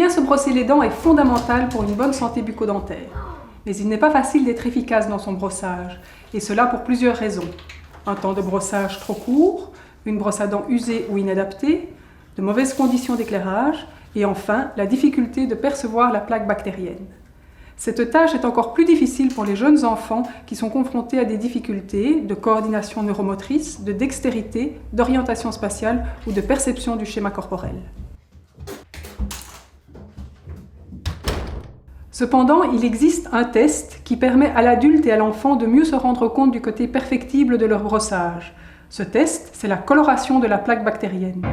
Bien se brosser les dents est fondamental pour une bonne santé bucco-dentaire. Mais il n'est pas facile d'être efficace dans son brossage, et cela pour plusieurs raisons. Un temps de brossage trop court, une brosse à dents usée ou inadaptée, de mauvaises conditions d'éclairage, et enfin la difficulté de percevoir la plaque bactérienne. Cette tâche est encore plus difficile pour les jeunes enfants qui sont confrontés à des difficultés de coordination neuromotrice, de dextérité, d'orientation spatiale ou de perception du schéma corporel. Cependant, il existe un test qui permet à l'adulte et à l'enfant de mieux se rendre compte du côté perfectible de leur brossage. Ce test, c'est la coloration de la plaque bactérienne.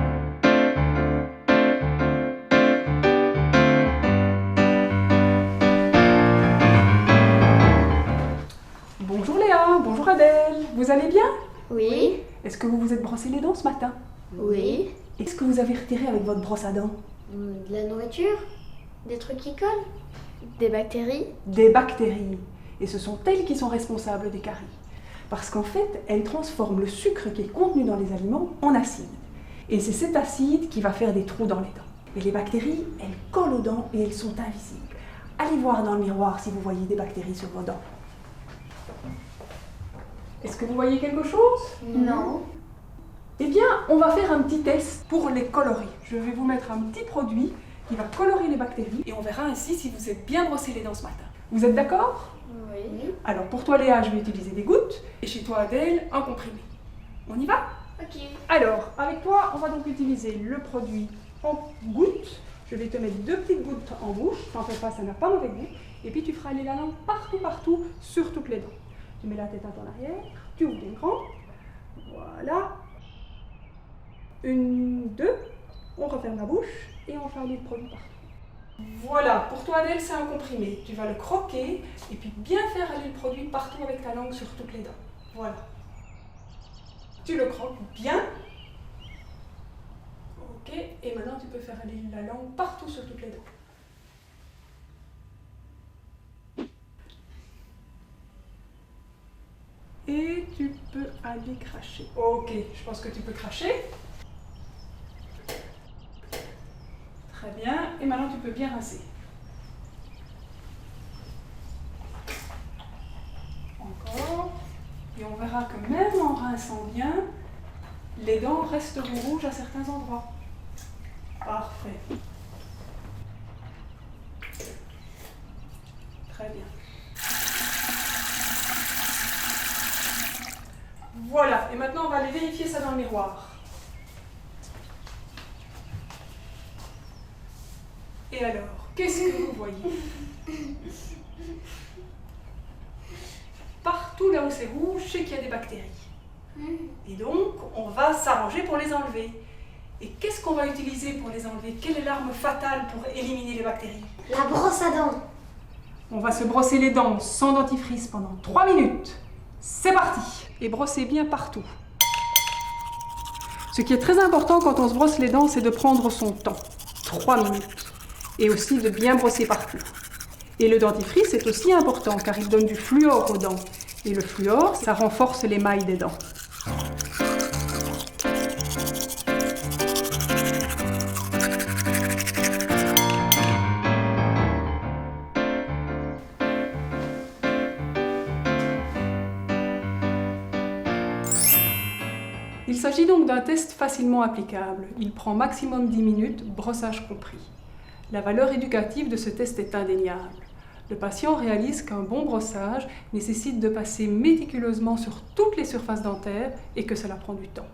Bonjour Léa, bonjour Adèle, vous allez bien? Oui. Est-ce que vous vous êtes brossé les dents ce matin? Oui. Est-ce que vous avez retiré avec votre brosse à dents? De la nourriture? Des trucs qui collent? Des bactéries? Des bactéries. Et ce sont elles qui sont responsables des caries. Parce qu'en fait, elles transforment le sucre qui est contenu dans les aliments en acide. Et c'est cet acide qui va faire des trous dans les dents. Et les bactéries, elles collent aux dents et elles sont invisibles. Allez voir dans le miroir si vous voyez des bactéries sur vos dents. Est-ce que vous voyez quelque chose? Non. Eh bien, on va faire un petit test pour les colorer. Je vais vous mettre un petit produit qui va colorer les bactéries et on verra ainsi si vous êtes bien brossé les dents ce matin. Vous êtes d'accord? Oui. Alors pour toi Léa, je vais utiliser des gouttes et chez toi Adèle, un comprimé. On y va? Ok. Alors, avec toi, on va donc utiliser le produit en gouttes. Je vais te mettre 2 petites gouttes en bouche, t'en fais pas, ça n'a pas mauvais goût. Et puis tu feras aller la langue partout, sur toutes les dents. Tu mets la tête un peu en arrière, tu ouvres les grands. Voilà. 1, 2, on referme la bouche et on fait aller le produit partout. Voilà, pour toi Adèle, c'est un comprimé. Tu vas le croquer et puis bien faire aller le produit partout avec ta langue sur toutes les dents. Voilà. Tu le croques bien. Ok, et maintenant tu peux faire aller la langue partout sur toutes les dents. Et tu peux aller cracher. Ok, je pense que tu peux cracher. Très bien, et maintenant tu peux bien rincer. Encore. Et on verra que même en rinçant bien, les dents resteront rouges à certains endroits. Parfait. Très bien. Voilà, et maintenant on va aller vérifier ça dans le miroir. Et alors, qu'est-ce que vous voyez? Partout là où c'est rouge, c'est qu'il y a des bactéries. Et donc, on va s'arranger pour les enlever. Et qu'est-ce qu'on va utiliser pour les enlever? Quelle est l'arme fatale pour éliminer les bactéries? La brosse à dents. On va se brosser les dents sans dentifrice pendant 3 minutes. C'est parti! Et brossez bien partout. Ce qui est très important quand on se brosse les dents, c'est de prendre son temps. 3 minutes. Et aussi de bien brosser partout. Et le dentifrice est aussi important car il donne du fluor aux dents. Et le fluor, ça renforce l'émail des dents. Il s'agit donc d'un test facilement applicable. Il prend maximum 10 minutes, brossage compris. La valeur éducative de ce test est indéniable. Le patient réalise qu'un bon brossage nécessite de passer méticuleusement sur toutes les surfaces dentaires et que cela prend du temps.